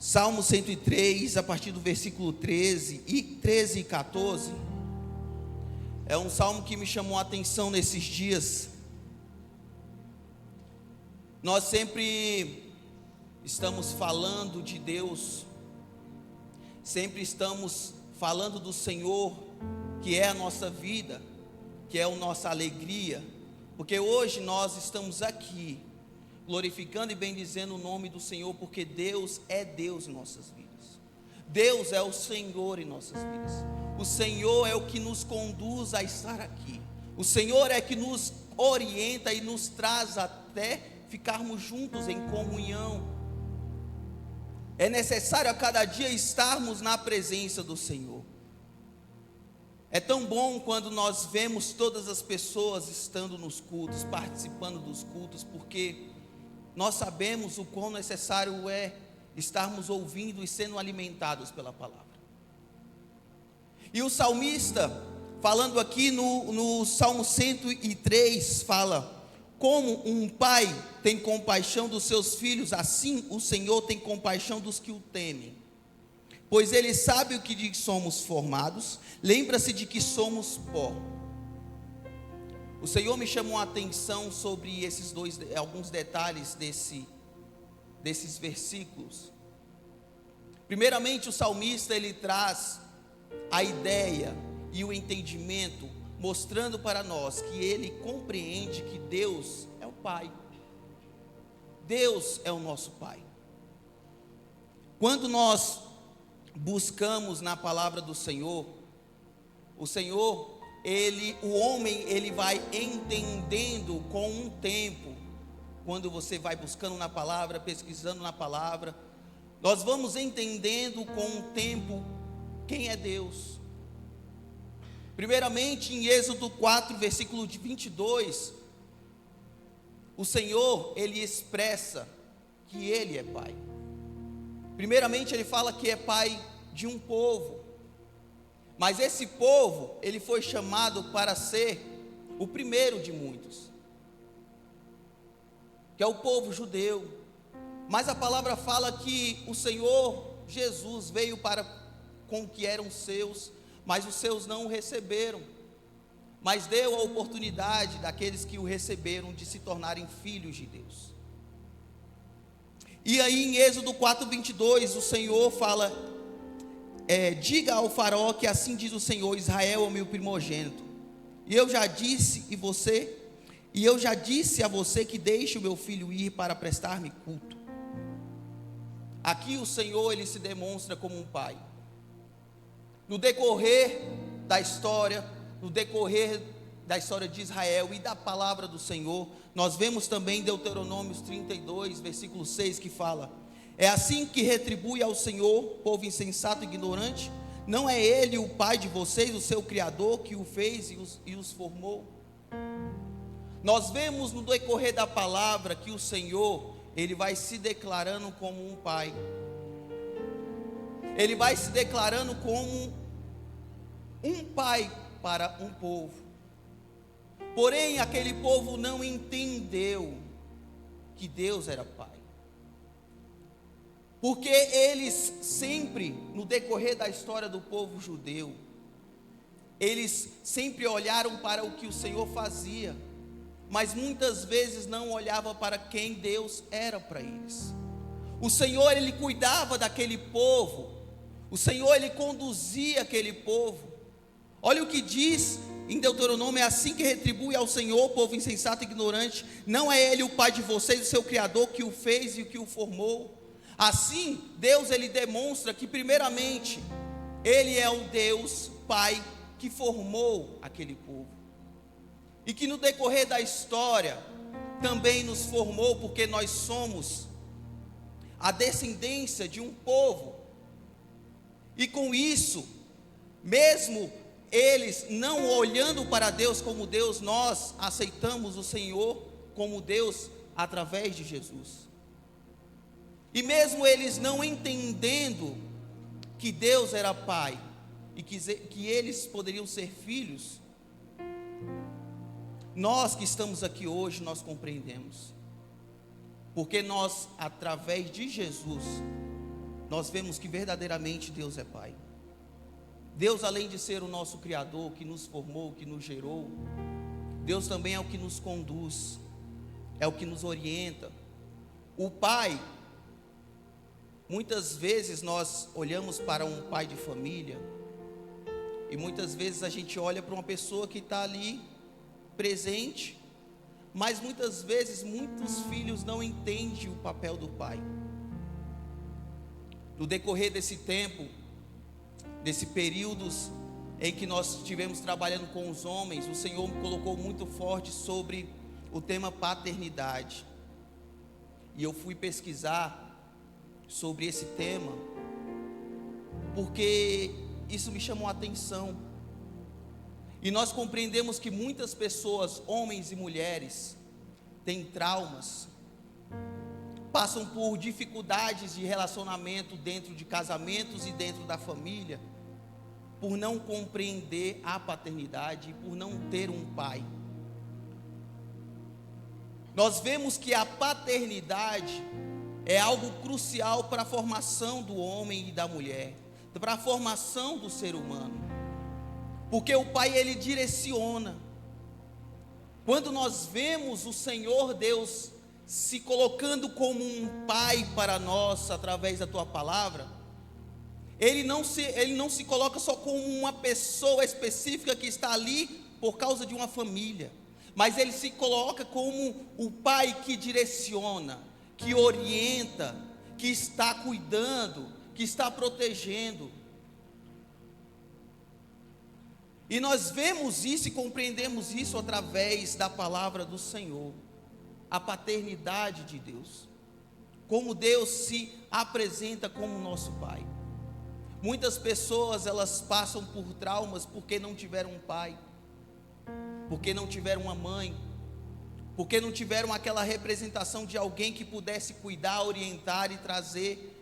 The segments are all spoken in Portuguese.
Salmo 103, a partir do versículo 13 e 14, é um salmo que me chamou a atenção nesses dias. Nós sempre estamos falando de Deus, sempre estamos falando do Senhor, que é a nossa vida, que é a nossa alegria, porque hoje nós estamos aqui, glorificando e bendizendo o nome do Senhor, porque Deus é Deus em nossas vidas. Deus é o Senhor em nossas vidas. O Senhor é o que nos conduz a estar aqui. O Senhor é que nos orienta e nos traz até ficarmos juntos em comunhão. É necessário a cada dia estarmos na presença do Senhor. É tão bom quando nós vemos todas as pessoas estando nos cultos, participando dos cultos, porque nós sabemos o quão necessário é estarmos ouvindo e sendo alimentados pela palavra. E o salmista, falando aqui no Salmo 103, fala: como um pai tem compaixão dos seus filhos, assim o Senhor tem compaixão dos que o temem. Pois Ele sabe o que somos formados, lembra-se de que somos pó. O Senhor me chamou a atenção sobre alguns detalhes desses versículos. Primeiramente, o salmista ele traz a ideia e o entendimento, mostrando para nós que ele compreende que Deus é o Pai. Deus é o nosso Pai. Quando nós buscamos na palavra do Senhor, o homem ele vai entendendo com um tempo. Quando você vai buscando na palavra, pesquisando na palavra, nós vamos entendendo com um tempo quem é Deus. Primeiramente, em Êxodo 4, versículo 22, o Senhor ele expressa que Ele é Pai. Primeiramente, Ele fala que é Pai de um povo. Mas esse povo, ele foi chamado para ser o primeiro de muitos, que é o povo judeu. Mas a palavra fala que o Senhor Jesus veio para com o que eram seus, mas os seus não o receberam, mas deu a oportunidade daqueles que o receberam de se tornarem filhos de Deus. E aí em Êxodo 4:22, o Senhor fala: diga ao faraó que assim diz o Senhor: Israel é o meu primogênito, e eu já disse a você que deixe o meu filho ir para prestar-me culto. Aqui o Senhor ele se demonstra como um pai. No decorrer da história de Israel e da palavra do Senhor, nós vemos também Deuteronômio 32, versículo 6, que fala: é assim que retribui ao Senhor, povo insensato e ignorante? Não é Ele o Pai de vocês, o seu Criador, que o fez e os formou? Nós vemos no decorrer da palavra que o Senhor, Ele vai se declarando como um Pai. Ele vai se declarando como um Pai para um povo. Porém, aquele povo não entendeu que Deus era Pai. Porque eles sempre, no decorrer da história do povo judeu, eles sempre olharam para o que o Senhor fazia, mas muitas vezes não olhavam para quem Deus era para eles. O Senhor, Ele cuidava daquele povo, o Senhor, Ele conduzia aquele povo. Olha o que diz em Deuteronômio: é assim que retribui ao Senhor, povo insensato e ignorante. Não é Ele o Pai de vocês, o seu Criador, que o fez e o que o formou? Assim, Deus ele demonstra que primeiramente Ele é o Deus Pai que formou aquele povo, e que no decorrer da história também nos formou, porque nós somos a descendência de um povo. E com isso, mesmo eles não olhando para Deus como Deus, nós aceitamos o Senhor como Deus através de Jesus. E mesmo eles não entendendo que Deus era Pai e que eles poderiam ser filhos, nós que estamos aqui hoje, nós compreendemos. Porque nós, através de Jesus, nós vemos que verdadeiramente Deus é Pai. Deus, além de ser o nosso Criador, que nos formou, que nos gerou, Deus também é o que nos conduz, é o que nos orienta. O Pai, muitas vezes nós olhamos para um pai de família, e muitas vezes a gente olha para uma pessoa que está ali, presente, mas muitas vezes muitos filhos não entendem o papel do pai. No decorrer desse tempo, desse períodos em que nós estivemos trabalhando com os homens, o Senhor me colocou muito forte sobre o tema paternidade. E eu fui pesquisar sobre esse tema, porque isso me chamou a atenção. E nós compreendemos que muitas pessoas, homens e mulheres, têm traumas, passam por dificuldades de relacionamento dentro de casamentos e dentro da família, por não compreender a paternidade e por não ter um pai. Nós vemos que a paternidade é algo crucial para a formação do homem e da mulher, para a formação do ser humano, porque o pai, ele direciona. Quando nós vemos o Senhor Deus se colocando como um pai para nós, através da tua palavra, ele não se coloca só como uma pessoa específica que está ali por causa de uma família, mas ele se coloca como o pai que direciona, que orienta, que está cuidando, que está protegendo. E nós vemos isso e compreendemos isso através da palavra do Senhor, a paternidade de Deus, como Deus se apresenta como nosso pai. Muitas pessoas, elas passam por traumas porque não tiveram um pai, porque não tiveram uma mãe, porque não tiveram aquela representação de alguém que pudesse cuidar, orientar e trazer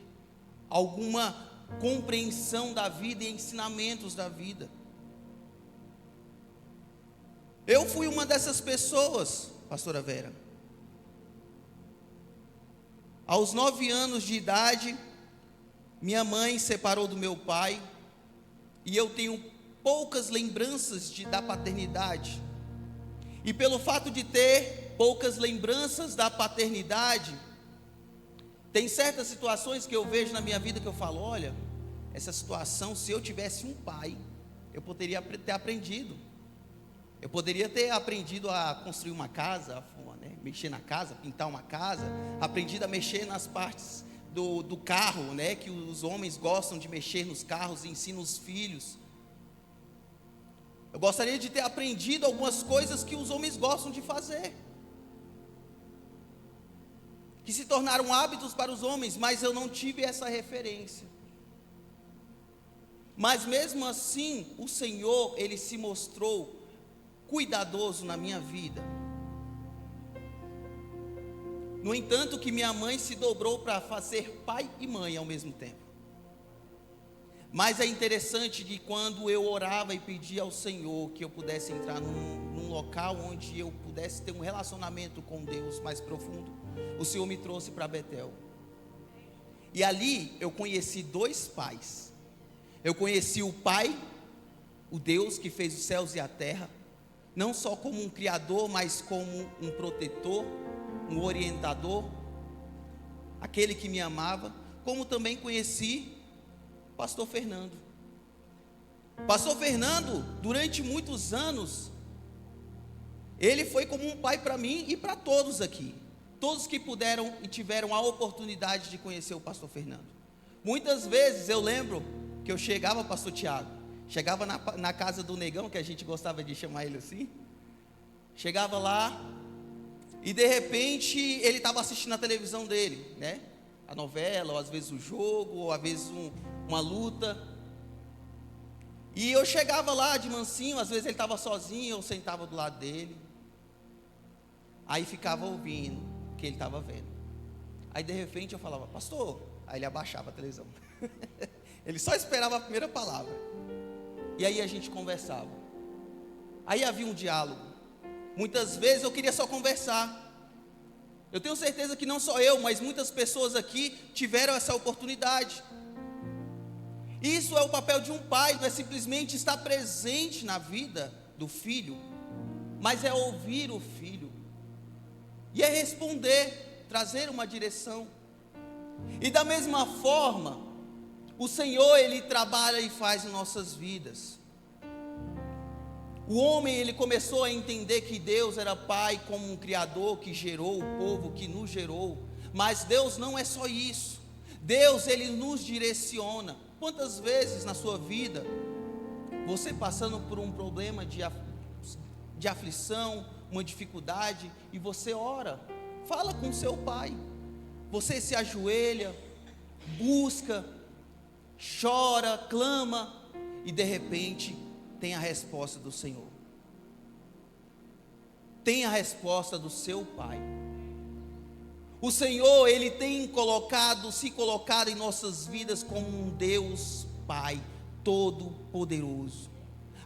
alguma compreensão da vida e ensinamentos da vida. Eu fui uma dessas pessoas, pastora Vera. Aos 9 anos de idade, minha mãe separou do meu pai, e eu tenho poucas lembranças da paternidade. E pelo fato de ter poucas lembranças da paternidade, tem certas situações que eu vejo na minha vida que eu falo, olha, essa situação, se eu tivesse um pai, eu poderia ter aprendido. Eu poderia ter aprendido a construir uma casa, mexer na casa, pintar uma casa, aprendido a mexer nas partes do carro, que os homens gostam de mexer nos carros e ensinam os filhos. Eu gostaria de ter aprendido algumas coisas que os homens gostam de fazer, que se tornaram hábitos para os homens, mas eu não tive essa referência. Mas mesmo assim, o Senhor, ele se mostrou cuidadoso na minha vida. No entanto, que minha mãe se dobrou para fazer pai e mãe ao mesmo tempo. Mas é interessante que quando eu orava e pedia ao Senhor que eu pudesse entrar num local onde eu pudesse ter um relacionamento com Deus mais profundo, o Senhor me trouxe para Betel. E ali eu conheci 2 pais. Eu conheci o Pai, o Deus que fez os céus e a terra, não só como um criador, mas como um protetor, um orientador, aquele que me amava, como também conheci o pastor Fernando. Pastor Fernando, durante muitos anos, ele foi como um pai para mim e para todos aqui, todos que puderam e tiveram a oportunidade de conhecer o pastor Fernando. Muitas vezes eu lembro que eu chegava, pastor Tiago, chegava na casa do negão, que a gente gostava de chamar ele assim, chegava lá, e de repente ele estava assistindo a televisão dele, a novela, ou às vezes o jogo, ou às vezes uma luta, e eu chegava lá de mansinho, às vezes ele estava sozinho, eu sentava do lado dele, aí ficava ouvindo o que ele estava vendo. Aí de repente eu falava, pastor, aí ele abaixava a televisão, ele só esperava a primeira palavra, e aí a gente conversava, aí havia um diálogo. Muitas vezes eu queria só conversar, Eu tenho certeza que não só eu, mas muitas pessoas aqui tiveram essa oportunidade. Isso é o papel de um pai, não é simplesmente estar presente na vida do filho, mas é ouvir o filho, e é responder, trazer uma direção. E da mesma forma, o Senhor, Ele trabalha e faz em nossas vidas. O homem, ele começou a entender que Deus era pai como um criador que gerou o povo, que nos gerou. Mas Deus não é só isso. Deus, Ele nos direciona. Quantas vezes na sua vida, você passando por um problema de aflição, uma dificuldade, e você ora, fala com seu pai. Você se ajoelha, busca, chora, clama, e de repente tem a resposta do Senhor, tem a resposta do seu pai. O Senhor, Ele tem se colocado em nossas vidas como um Deus Pai todo-poderoso,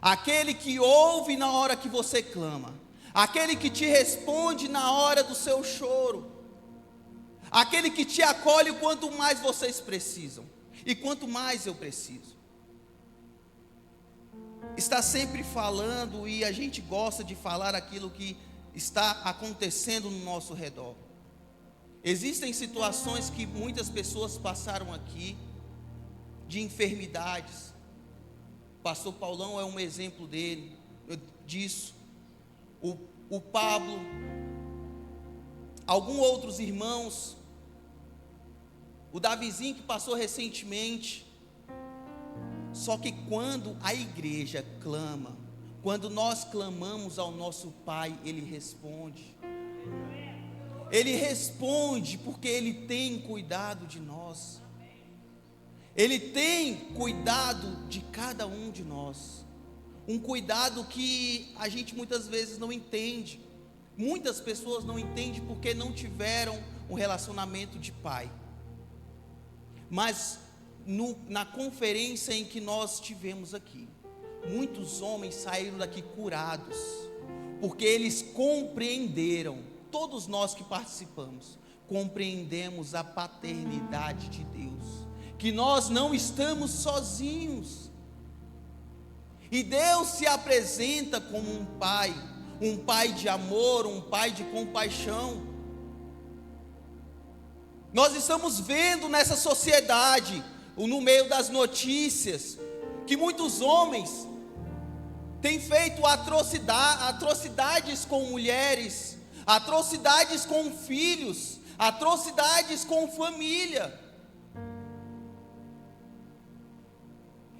aquele que ouve na hora que você clama, aquele que te responde na hora do seu choro, aquele que te acolhe quanto mais vocês precisam, e quanto mais eu preciso. Está sempre falando, e a gente gosta de falar aquilo que está acontecendo no nosso redor. Existem situações que muitas pessoas passaram aqui, de enfermidades. Pastor Paulão é um exemplo disso. O Pablo, alguns outros irmãos, o Davizinho que passou recentemente. Só que quando a igreja clama, quando nós clamamos ao nosso Pai, Ele responde. Ele responde porque Ele tem cuidado de nós. Ele tem cuidado de cada um de nós. Um cuidado que a gente muitas vezes não entende. Muitas pessoas não entendem porque não tiveram um relacionamento de pai. Mas na conferência em que nós tivemos aqui, muitos homens saíram daqui curados, porque eles compreenderam, todos nós que participamos, compreendemos a paternidade de Deus, que nós não estamos sozinhos, e Deus se apresenta como um pai de amor, um pai de compaixão. Nós estamos vendo nessa sociedade, no meio das notícias, que muitos homens têm feito atrocidades com mulheres, atrocidades com filhos, atrocidades com família.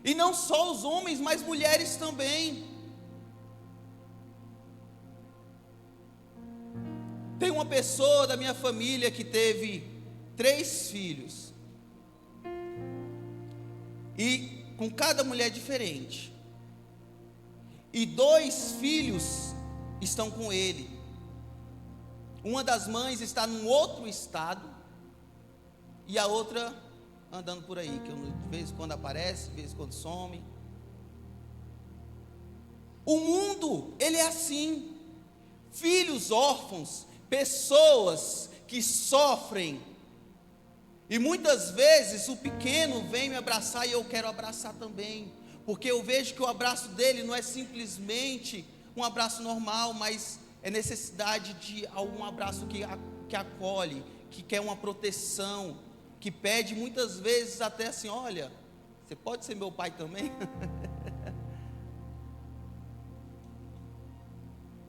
E não só os homens, mas mulheres também. Tem uma pessoa da minha família que teve 3 filhos, e com cada mulher diferente, e 2 filhos estão com ele. Uma das mães está num outro estado, e a outra andando por aí, que de vez em quando aparece, de vez em quando some. O mundo, ele é assim, filhos órfãos, pessoas que sofrem. E muitas vezes o pequeno vem me abraçar e eu quero abraçar também, porque eu vejo que o abraço dele não é simplesmente um abraço normal, mas é necessidade de algum abraço que acolhe, que quer uma proteção, que pede muitas vezes até assim: olha, você pode ser meu pai também?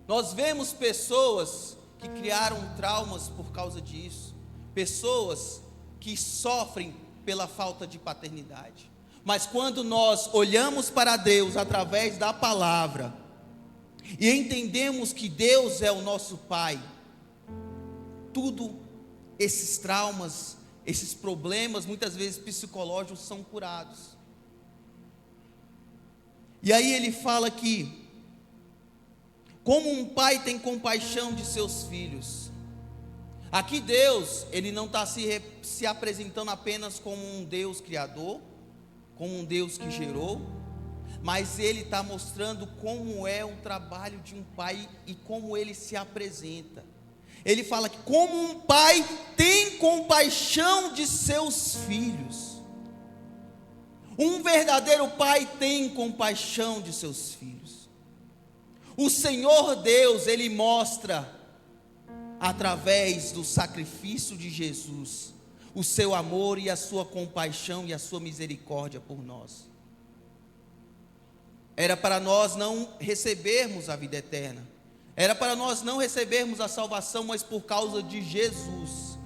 Nós vemos pessoas que criaram traumas por causa disso, pessoas que sofrem pela falta de paternidade. Mas quando nós olhamos para Deus através da palavra e entendemos que Deus é o nosso Pai, tudo esses traumas, esses problemas, muitas vezes psicológicos, são curados. E aí ele fala que, como um pai tem compaixão de seus filhos. Aqui Deus, Ele não está se apresentando apenas como um Deus criador, como um Deus que gerou, mas Ele está mostrando como é o trabalho de um pai e como Ele se apresenta. Ele fala que como um pai tem compaixão de seus filhos. Um verdadeiro pai tem compaixão de seus filhos. O Senhor Deus, Ele mostra, através do sacrifício de Jesus, o seu amor e a sua compaixão e a sua misericórdia por nós. Era para nós não recebermos a vida eterna. Era para nós não recebermos a salvação, mas por causa de Jesus,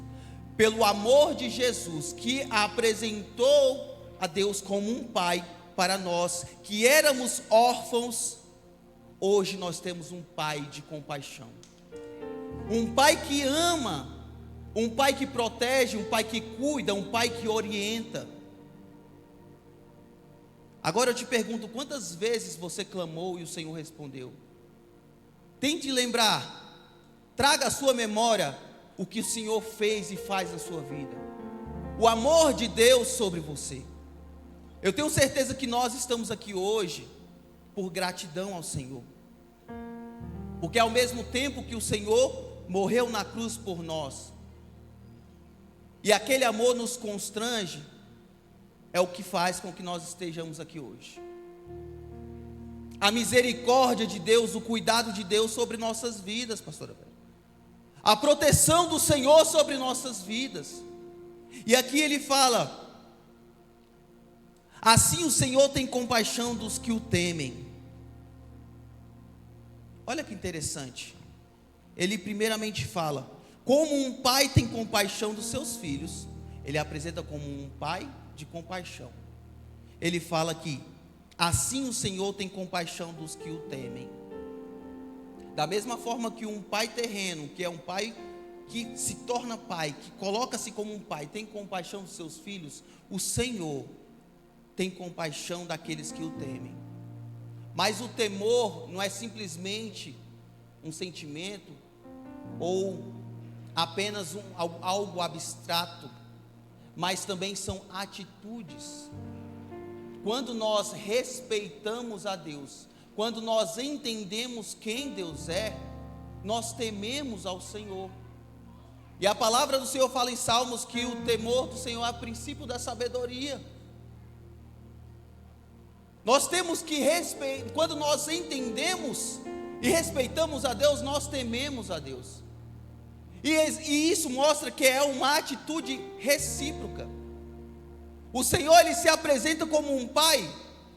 pelo amor de Jesus, que apresentou a Deus como um pai para nós, que éramos órfãos, hoje nós temos um pai de compaixão. Um pai que ama, um pai que protege, um pai que cuida, um pai que orienta. Agora eu te pergunto, quantas vezes você clamou e o Senhor respondeu? Tente lembrar, traga à sua memória o que o Senhor fez e faz na sua vida. O amor de Deus sobre você. Eu tenho certeza que nós estamos aqui hoje por gratidão ao Senhor. Porque ao mesmo tempo que o Senhor morreu na cruz por nós, e aquele amor nos constrange, é o que faz com que nós estejamos aqui hoje. A misericórdia de Deus, o cuidado de Deus sobre nossas vidas, pastora Vera. A proteção do Senhor sobre nossas vidas. E aqui ele fala: assim o Senhor tem compaixão dos que o temem. Olha que interessante. Ele primeiramente fala, como um pai tem compaixão dos seus filhos, ele apresenta como um pai de compaixão. Ele fala que assim o Senhor tem compaixão dos que o temem. Da mesma forma que um pai terreno, que é um pai que se torna pai, que coloca-se como um pai, tem compaixão dos seus filhos, o Senhor tem compaixão daqueles que o temem. Mas o temor não é simplesmente um sentimento ou apenas algo abstrato, mas também são atitudes. Quando nós respeitamos a Deus, quando nós entendemos quem Deus é, nós tememos ao Senhor. E a palavra do Senhor fala em Salmos que o temor do Senhor é o princípio da sabedoria. Nós temos que respeitar, quando nós entendemos e respeitamos a Deus, nós tememos a Deus. E isso mostra que é uma atitude recíproca. O Senhor, Ele se apresenta como um pai,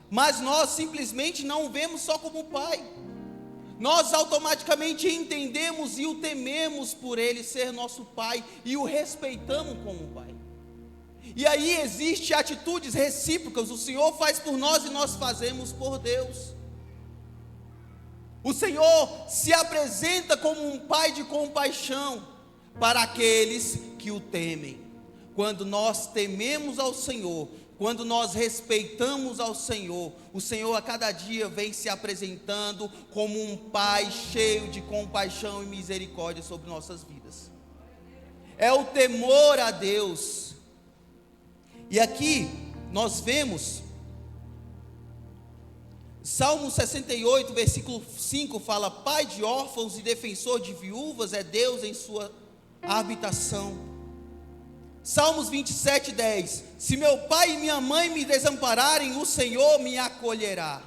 mas nós simplesmente não o vemos só como pai. Nós automaticamente entendemos e o tememos por Ele ser nosso pai e o respeitamos como pai. E aí existem atitudes recíprocas, o Senhor faz por nós e nós fazemos por Deus. O Senhor se apresenta como um pai de compaixão para aqueles que o temem. Quando nós tememos ao Senhor, quando nós respeitamos ao Senhor, o Senhor a cada dia vem se apresentando como um pai cheio de compaixão e misericórdia sobre nossas vidas. É o temor a Deus. E aqui nós vemos Salmo 68, versículo 5 fala: pai de órfãos e defensor de viúvas é Deus em sua habitação. Salmos 27, 10: se meu pai e minha mãe me desampararem, o Senhor me acolherá.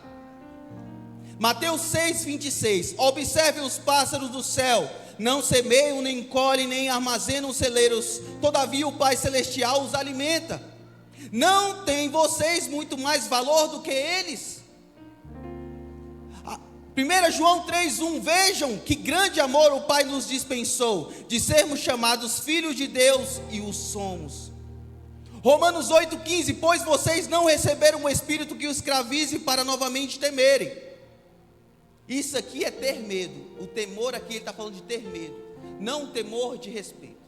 Mateus 6, 26: observe os pássaros do céu, não semeiam, nem colhem, nem armazenam celeiros, todavia o Pai Celestial os alimenta. Não têm vocês muito mais valor do que eles? 1 João 3,1: vejam que grande amor o Pai nos dispensou, de sermos chamados filhos de Deus, e o somos. Romanos 8,15: pois vocês não receberam um espírito que os escravize para novamente temerem. Isso aqui é ter medo. O temor aqui, ele está falando de ter medo, não temor de respeito.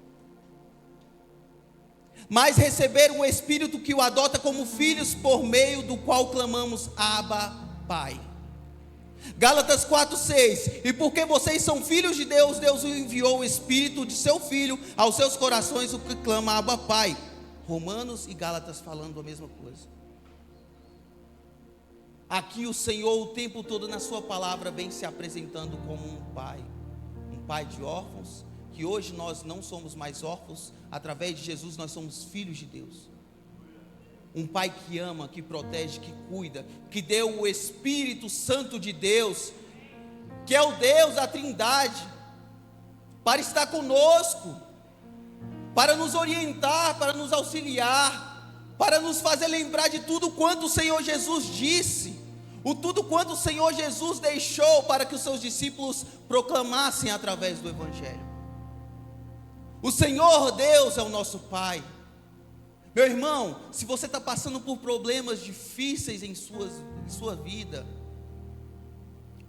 Mas receberam um espírito que o adota como filhos, por meio do qual clamamos: Abba, Pai. Gálatas 4,6: e porque vocês são filhos de Deus, Deus enviou o Espírito de seu Filho aos seus corações, o que clama Abba, Pai. Romanos e Gálatas falando a mesma coisa. Aqui o Senhor o tempo todo na sua palavra vem se apresentando como um pai de órfãos, que hoje nós não somos mais órfãos, através de Jesus nós somos filhos de Deus. Um Pai que ama, que protege, que cuida, que deu o Espírito Santo de Deus, que é o Deus da Trindade, para estar conosco, para nos orientar, para nos auxiliar, para nos fazer lembrar de tudo quanto o Senhor Jesus disse, tudo quanto o Senhor Jesus deixou para que os seus discípulos proclamassem através do Evangelho. O Senhor Deus é o nosso Pai. Meu irmão, se você está passando por problemas difíceis em sua vida,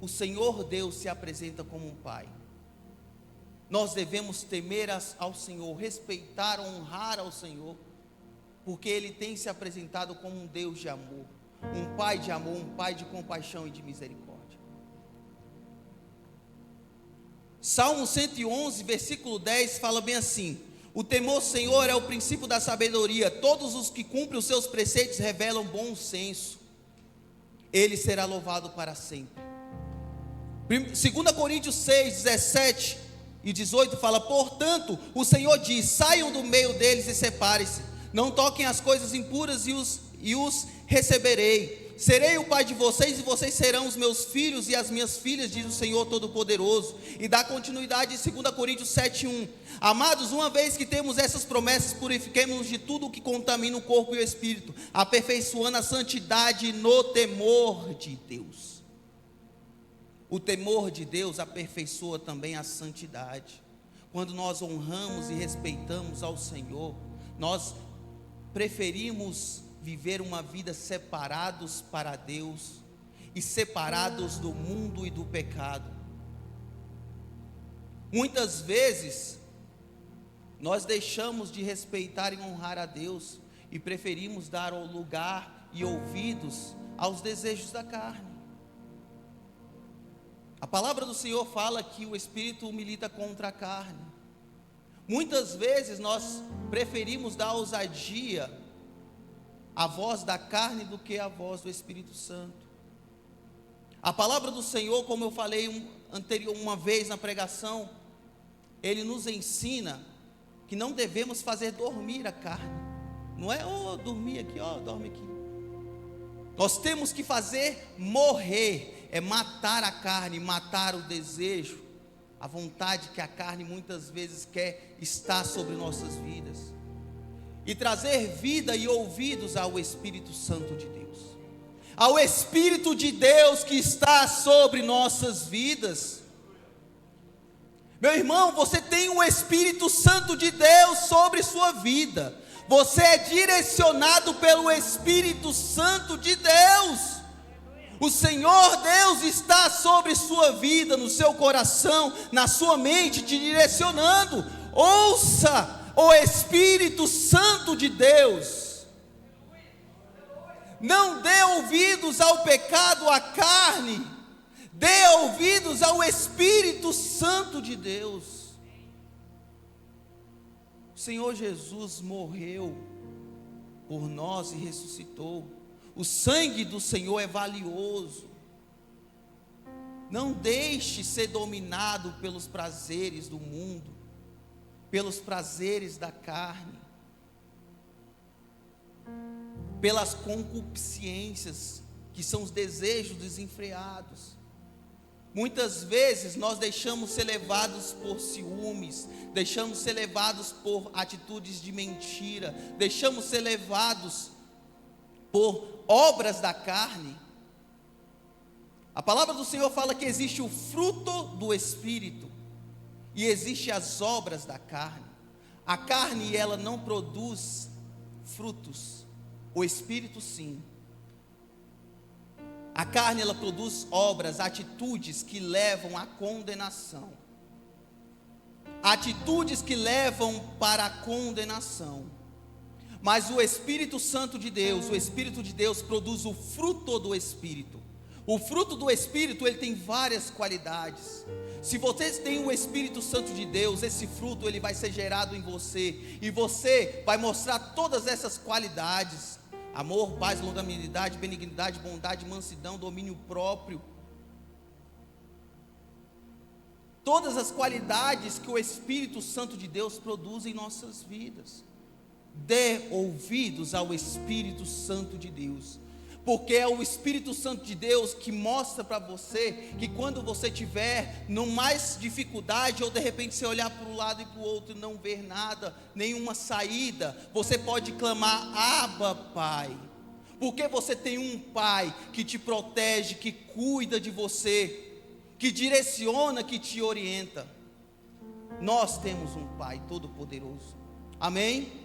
o Senhor Deus se apresenta como um Pai. Nós devemos temer ao Senhor, respeitar, honrar ao Senhor, porque Ele tem se apresentado como um Deus de amor, um Pai de amor, um Pai de compaixão e de misericórdia. Salmo 111, versículo 10, fala bem assim: o temor do Senhor é o princípio da sabedoria, todos os que cumprem os seus preceitos revelam bom senso, Ele será louvado para sempre. 2 Coríntios 6, 17 e 18 fala: portanto, o Senhor diz: saiam do meio deles e separem-se, não toquem as coisas impuras e os receberei. Serei o Pai de vocês e vocês serão os meus filhos e as minhas filhas, diz o Senhor Todo-Poderoso. E dá continuidade em 2 Coríntios 7:1. Amados, uma vez que temos essas promessas, purifiquemo-nos de tudo o que contamina o corpo e o espírito, aperfeiçoando a santidade no temor de Deus. O temor de Deus aperfeiçoa também a santidade. Quando nós honramos e respeitamos ao Senhor, nós preferimos viver uma vida separados para Deus e separados do mundo e do pecado. Muitas vezes nós deixamos de respeitar e honrar a Deus e preferimos dar lugar e ouvidos aos desejos da carne. A palavra do Senhor fala que o Espírito milita contra a carne. Muitas vezes nós preferimos dar ousadia à voz da carne do que à voz do Espírito Santo. A palavra do Senhor, como eu falei uma vez na pregação, Ele nos ensina que não devemos fazer dormir a carne. Não é dormir aqui, dorme aqui. Nós temos que fazer morrer, é matar a carne, matar o desejo, a vontade que a carne muitas vezes quer estar sobre nossas vidas, e trazer vida e ouvidos ao Espírito Santo de Deus, ao Espírito de Deus que está sobre nossas vidas. Meu irmão, você tem o Espírito Santo de Deus sobre sua vida, você é direcionado pelo Espírito Santo de Deus. O Senhor Deus está sobre sua vida, no seu coração, na sua mente, te direcionando. Ouça o Espírito Santo de Deus. Não dê ouvidos ao pecado, à carne, dê ouvidos ao Espírito Santo de Deus. O Senhor Jesus morreu por nós e ressuscitou. O sangue do Senhor é valioso. Não deixe ser dominado pelos prazeres do mundo, pelos prazeres da carne, pelas concupiscências, que são os desejos desenfreados. Muitas vezes nós deixamos ser levados por ciúmes, deixamos ser levados por atitudes de mentira, deixamos ser levados por obras da carne. A palavra do Senhor fala que existe o fruto do Espírito e existe as obras da carne. A carne, ela não produz frutos, o Espírito sim. A carne, ela produz obras, atitudes que levam à condenação, atitudes que levam para a condenação. Mas o Espírito Santo de Deus, o Espírito de Deus produz o fruto do Espírito. O fruto do Espírito, ele tem várias qualidades. Se vocês têm o Espírito Santo de Deus, esse fruto ele vai ser gerado em você, e você vai mostrar todas essas qualidades: amor, paz, longanimidade, benignidade, bondade, mansidão, domínio próprio. todas as qualidades que o Espírito Santo de Deus produz em nossas vidas. Dê ouvidos ao Espírito Santo de Deus, porque é o Espírito Santo de Deus que mostra para você que quando você tiver no mais dificuldade, ou de repente você olhar para um lado e para o outro e não ver nada, nenhuma saída, você pode clamar: Abba, Pai. Porque você tem um Pai que te protege, que cuida de você, que direciona, que te orienta. Nós temos um Pai todo-poderoso. Amém?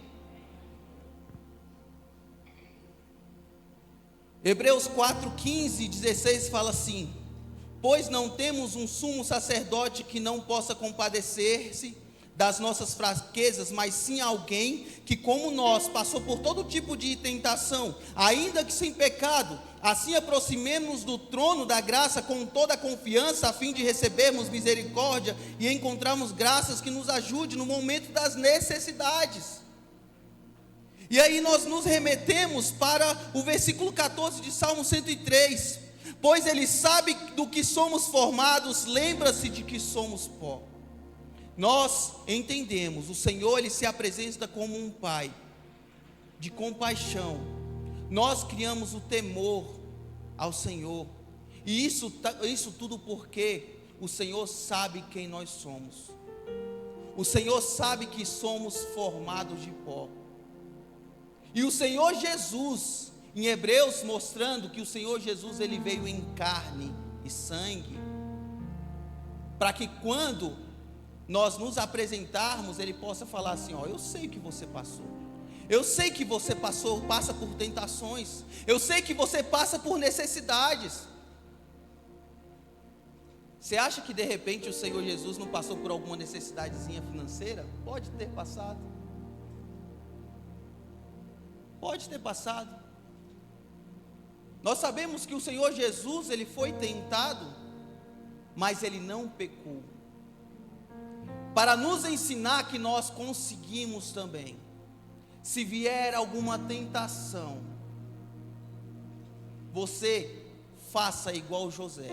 Hebreus 4, 15 e 16 fala assim: pois não temos um sumo sacerdote que não possa compadecer-se das nossas fraquezas, mas sim alguém que, como nós, passou por todo tipo de tentação, ainda que sem pecado. Assim aproximemos do trono da graça com toda a confiança, a fim de recebermos misericórdia e encontrarmos graças que nos ajude no momento das necessidades. E aí nós nos remetemos para o versículo 14 de Salmo 103. Pois Ele sabe do que somos formados, lembra-se de que somos pó. Nós entendemos, o Senhor Ele se apresenta como um Pai de compaixão. Nós criamos o temor ao Senhor. E isso tudo porque o Senhor sabe quem nós somos. O Senhor sabe que somos formados de pó. E o Senhor Jesus, em Hebreus, mostrando que o Senhor Jesus Ele veio em carne e sangue, para que quando nós nos apresentarmos, Ele possa falar assim: ó, eu sei que você passou, eu sei que você passa por tentações, eu sei que você passa por necessidades. Você acha que de repente o Senhor Jesus não passou por alguma necessidadezinha financeira? Pode ter passado. Pode ter passado. Nós sabemos que o Senhor Jesus, Ele foi tentado, mas Ele não pecou, para nos ensinar que nós conseguimos também. Se vier alguma tentação, você faça igual José,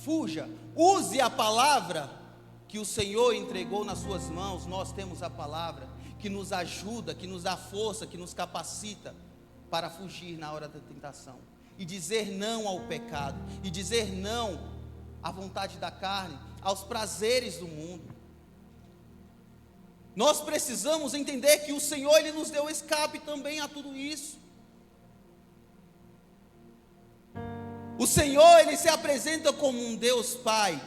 fuja, use a palavra que o Senhor entregou nas suas mãos. Nós temos a palavra que nos ajuda, que nos dá força, que nos capacita para fugir na hora da tentação, e dizer não ao pecado, e dizer não à vontade da carne, aos prazeres do mundo. Nós precisamos entender que o Senhor Ele nos deu escape também a tudo isso. O Senhor Ele se apresenta como um Deus Pai,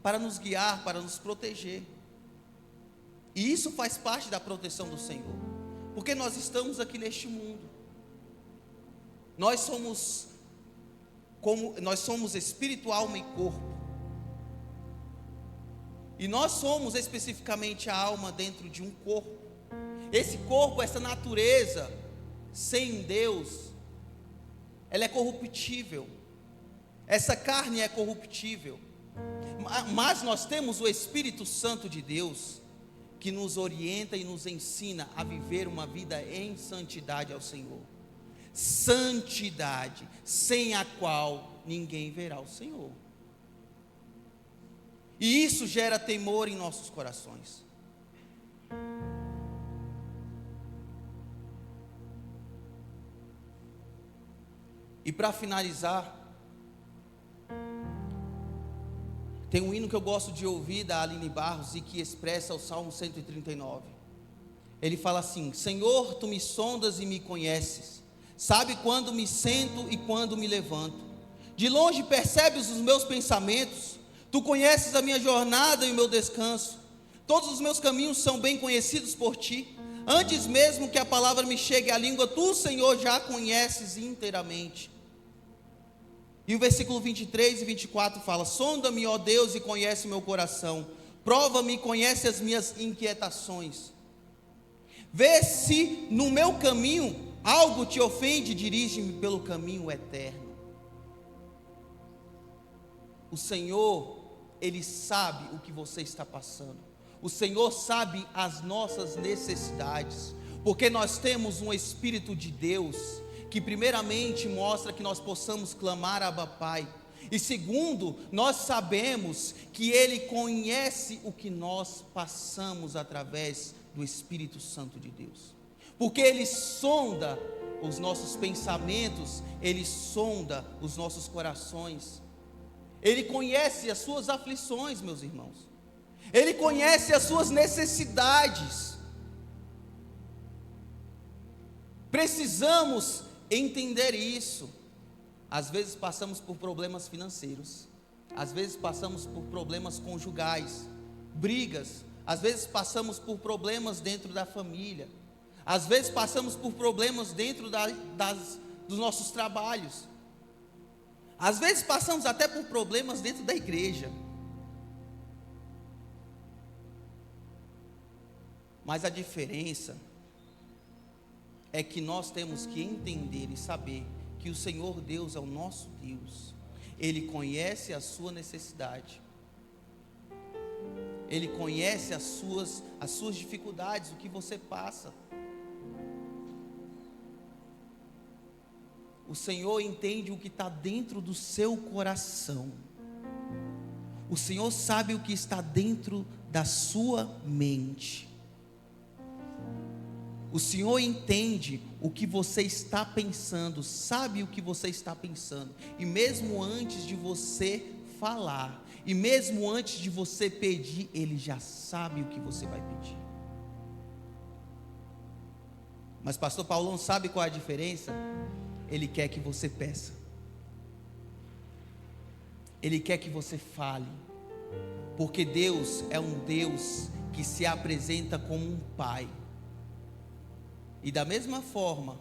para nos guiar, para nos proteger. E isso faz parte da proteção do Senhor, porque nós estamos aqui neste mundo. Nós somos espírito, alma e corpo. E nós somos especificamente a alma dentro de um corpo. Esse corpo, essa natureza, sem Deus, ela é corruptível. Essa carne é corruptível. Mas nós temos o Espírito Santo de Deus, que nos orienta e nos ensina a viver uma vida em santidade ao Senhor. Santidade, sem a qual ninguém verá o Senhor. E isso gera temor em nossos corações. E para finalizar, tem um hino que eu gosto de ouvir da Aline Barros e que expressa o Salmo 139. Ele fala assim: Senhor, Tu me sondas e me conheces, sabe quando me sento e quando me levanto. De longe percebes os meus pensamentos, Tu conheces a minha jornada e o meu descanso. Todos os meus caminhos são bem conhecidos por Ti. Antes mesmo que a palavra me chegue à língua, Tu, Senhor, já conheces inteiramente. E o versículo 23 e 24 fala: sonda-me, ó Deus, e conhece meu coração. Prova-me e conhece as minhas inquietações. Vê se no meu caminho algo te ofende, dirige-me pelo caminho eterno. O Senhor, Ele sabe o que você está passando. O Senhor sabe as nossas necessidades, porque nós temos um Espírito de Deus, que primeiramente mostra que nós possamos clamar a Abba Pai. E segundo, nós sabemos que Ele conhece o que nós passamos através do Espírito Santo de Deus. Porque Ele sonda os nossos pensamentos, Ele sonda os nossos corações. Ele conhece as suas aflições, meus irmãos. Ele conhece as suas necessidades. Precisamos entender isso. Às vezes passamos por problemas financeiros, às vezes passamos por problemas conjugais, brigas, às vezes passamos por problemas dentro da família, às vezes passamos por problemas dentro dos nossos trabalhos, às vezes passamos até por problemas dentro da igreja. Mas a diferença é que nós temos que entender e saber que o Senhor Deus é o nosso Deus. Ele conhece a sua necessidade. Ele conhece as suas dificuldades, o que você passa. O Senhor entende o que está dentro do seu coração. O Senhor sabe o que está dentro da sua mente. O Senhor entende o que você está pensando, sabe o que você está pensando, e mesmo antes de você falar, e mesmo antes de você pedir, Ele já sabe o que você vai pedir. Mas pastor Paulão, sabe qual é a diferença? Ele quer que você peça, Ele quer que você fale, porque Deus é um Deus que se apresenta como um pai. E da mesma forma,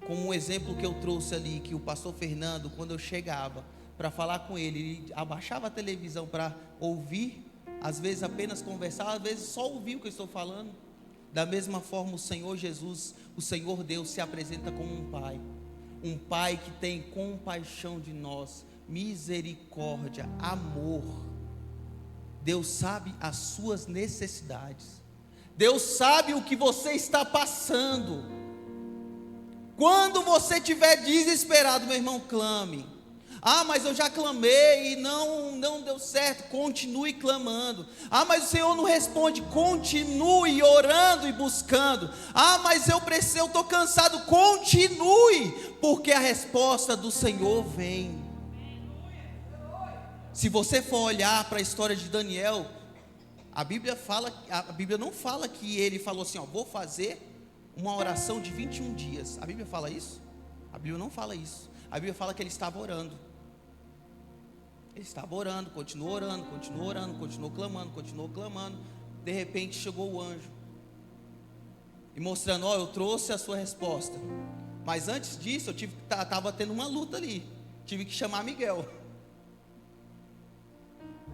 como um exemplo que eu trouxe ali, que o pastor Fernando, quando eu chegava para falar com ele abaixava a televisão para ouvir, às vezes apenas conversar, às vezes só ouvir o que eu estou falando. Da mesma forma, o Senhor Jesus, o Senhor Deus se apresenta como um pai que tem compaixão de nós, misericórdia, amor. Deus sabe as suas necessidades. Deus sabe o que você está passando. Quando você estiver desesperado, meu irmão, clame. Ah, mas eu já clamei e não deu certo. Continue clamando. Ah, mas o Senhor não responde. Continue orando e buscando. Ah, mas eu estou cansado. Continue, porque a resposta do Senhor vem. Se você for olhar para a história de Daniel, a Bíblia não fala que ele falou assim, vou fazer uma oração de 21 dias. A Bíblia fala isso? A Bíblia não fala isso. A Bíblia fala que ele estava orando. Ele estava orando, continuou orando, continuou clamando. De repente chegou o anjo e mostrando, eu trouxe a sua resposta. Mas antes disso, eu estava tendo uma luta ali. Tive que chamar Miguel.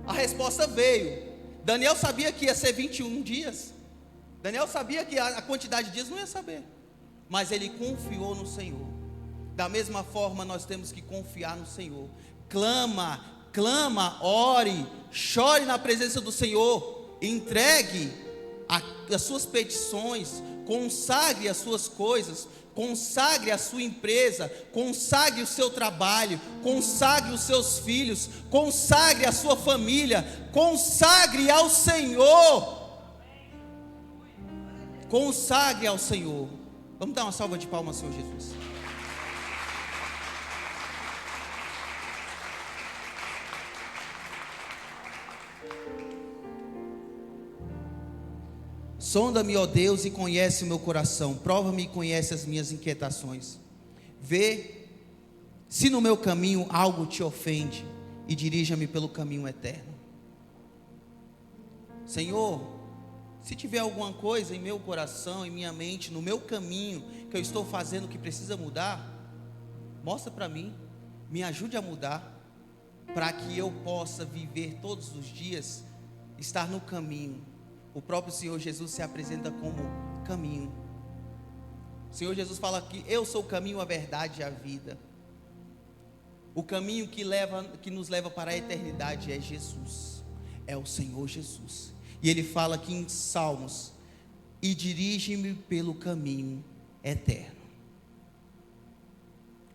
A resposta veio. Daniel sabia que ia ser 21 dias. Daniel sabia que a quantidade de dias não ia saber. Mas ele confiou no Senhor. Da mesma forma, nós temos que confiar no Senhor. Clama, ore, chore na presença do Senhor. Entregue as suas petições. Consagre as suas coisas. Consagre a sua empresa, consagre o seu trabalho, consagre os seus filhos, consagre a sua família, consagre ao Senhor. Consagre ao Senhor. Vamos dar uma salva de palmas ao Senhor Jesus. Sonda-me, ó Deus, e conhece o meu coração. Prova-me e conhece as minhas inquietações. Vê se no meu caminho algo te ofende e dirija-me pelo caminho eterno. Senhor, se tiver alguma coisa em meu coração, em minha mente, no meu caminho, que eu estou fazendo que precisa mudar, mostra para mim, me ajude a mudar, para que eu possa viver todos os dias, estar no caminho. O próprio Senhor Jesus se apresenta como caminho. O Senhor Jesus fala que eu sou o caminho, a verdade e a vida. O caminho que nos leva para a eternidade é Jesus, é o Senhor Jesus. E Ele fala aqui em Salmos, e dirige-me pelo caminho eterno.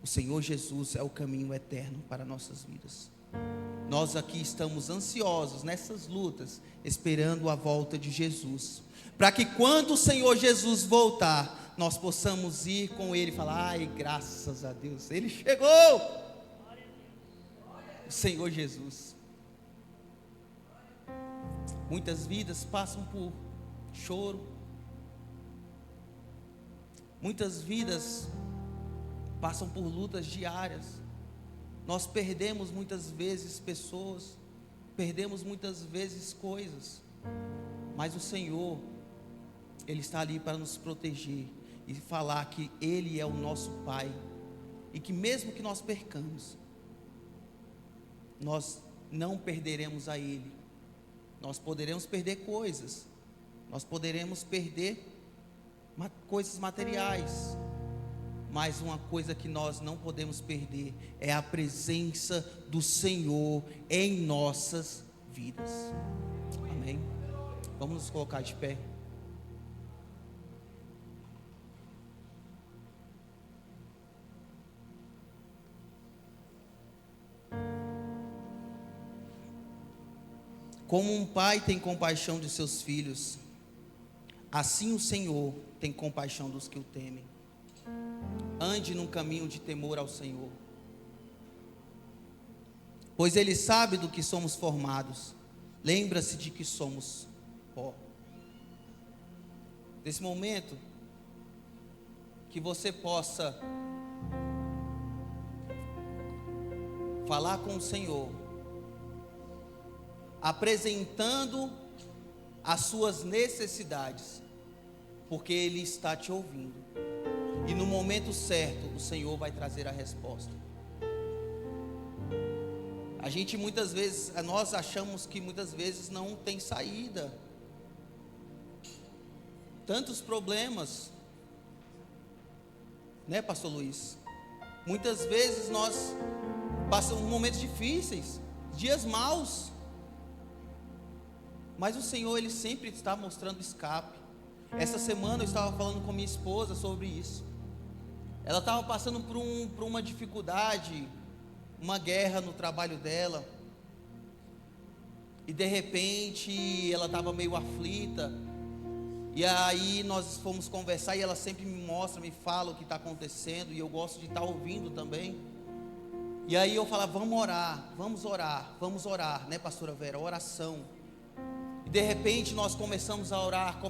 O Senhor Jesus é o caminho eterno para nossas vidas. Nós aqui estamos ansiosos nessas lutas, esperando a volta de Jesus, para que quando o Senhor Jesus voltar, nós possamos ir com Ele e falar: ai, graças a Deus, Ele chegou. O Senhor Jesus. Muitas vidas passam por choro, muitas vidas passam por lutas diárias. Nós perdemos muitas vezes pessoas, perdemos muitas vezes coisas, mas o Senhor, Ele está ali para nos proteger e falar que Ele é o nosso Pai, e que mesmo que nós percamos, nós não perderemos a Ele. Nós poderemos perder coisas, nós poderemos perder coisas materiais, mas uma coisa que nós não podemos perder é a presença do Senhor em nossas vidas. Amém? Vamos nos colocar de pé. Como um pai tem compaixão de seus filhos, assim o Senhor tem compaixão dos que o temem. Ande num caminho de temor ao Senhor, pois Ele sabe do que somos formados. Lembra-se de que somos pó. Nesse momento, que você possa falar com o Senhor, apresentando as suas necessidades, porque Ele está te ouvindo, e no momento certo o Senhor vai trazer a resposta. A gente muitas vezes, nós achamos que muitas vezes não tem saída, tantos problemas, né, pastor Luiz? Muitas vezes nós passamos momentos difíceis, dias maus, mas o Senhor, Ele sempre está mostrando escape. Essa semana eu estava falando com minha esposa sobre isso. Ela estava passando por uma dificuldade, uma guerra no trabalho dela, e de repente ela estava meio aflita, e aí nós fomos conversar, e ela sempre me mostra, me fala o que está acontecendo, e eu gosto de estar ouvindo também. E aí eu falava: vamos orar, né, pastora Vera? Oração. E de repente nós começamos a orar.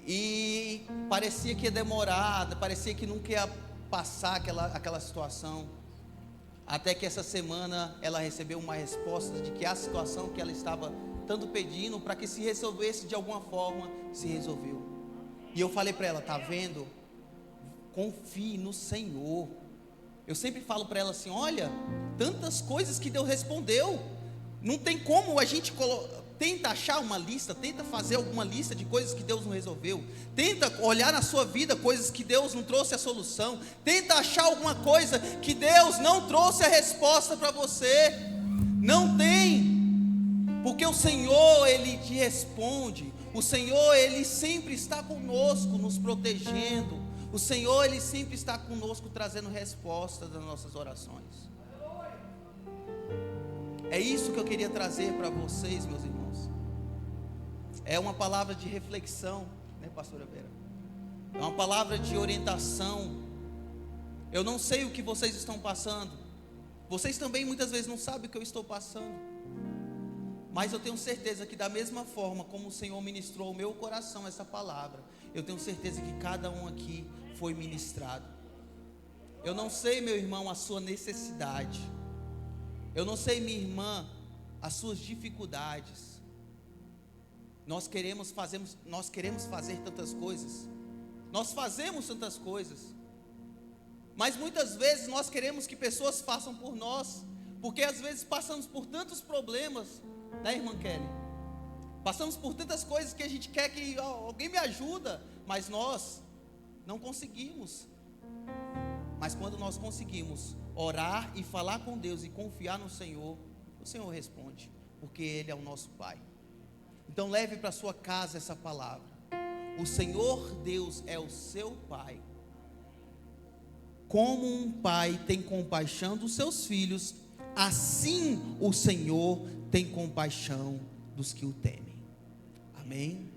E parecia que ia demorar, parecia que nunca ia passar aquela situação. Até que essa semana ela recebeu uma resposta de que a situação que ela estava tanto pedindo para que se resolvesse de alguma forma, se resolveu. E eu falei para ela: tá vendo? Confie no Senhor. Eu sempre falo para ela assim: olha, tantas coisas que Deus respondeu, não tem como a gente tenta achar uma lista, tenta fazer alguma lista de coisas que Deus não resolveu, tenta olhar na sua vida coisas que Deus não trouxe a solução, tenta achar alguma coisa que Deus não trouxe a resposta para você. Não tem, porque o Senhor, Ele te responde. O Senhor, Ele sempre está conosco, nos protegendo. O Senhor, Ele sempre está conosco, trazendo respostas das nossas orações. É isso que eu queria trazer para vocês, meus irmãos. É uma palavra de reflexão, né, pastora Vera? É uma palavra de orientação. Eu não sei o que vocês estão passando. Vocês também muitas vezes não sabem o que eu estou passando. Mas eu tenho certeza que da mesma forma como o Senhor ministrou ao meu coração essa palavra, eu tenho certeza que cada um aqui foi ministrado. Eu não sei, meu irmão, a sua necessidade. Eu não sei, minha irmã, as suas dificuldades. Nós queremos fazer tantas coisas. Nós fazemos tantas coisas. Mas muitas vezes nós queremos que pessoas façam por nós, porque às vezes passamos por tantos problemas, né, irmã Kelly? Passamos por tantas coisas que a gente quer que alguém me ajuda, mas nós não conseguimos. Mas quando nós conseguimos orar e falar com Deus e confiar no Senhor, o Senhor responde, porque Ele é o nosso Pai. Então leve para sua casa essa palavra. o Senhor Deus é o seu Pai, como um pai tem compaixão dos seus filhos, assim o Senhor tem compaixão dos que o temem. Amém?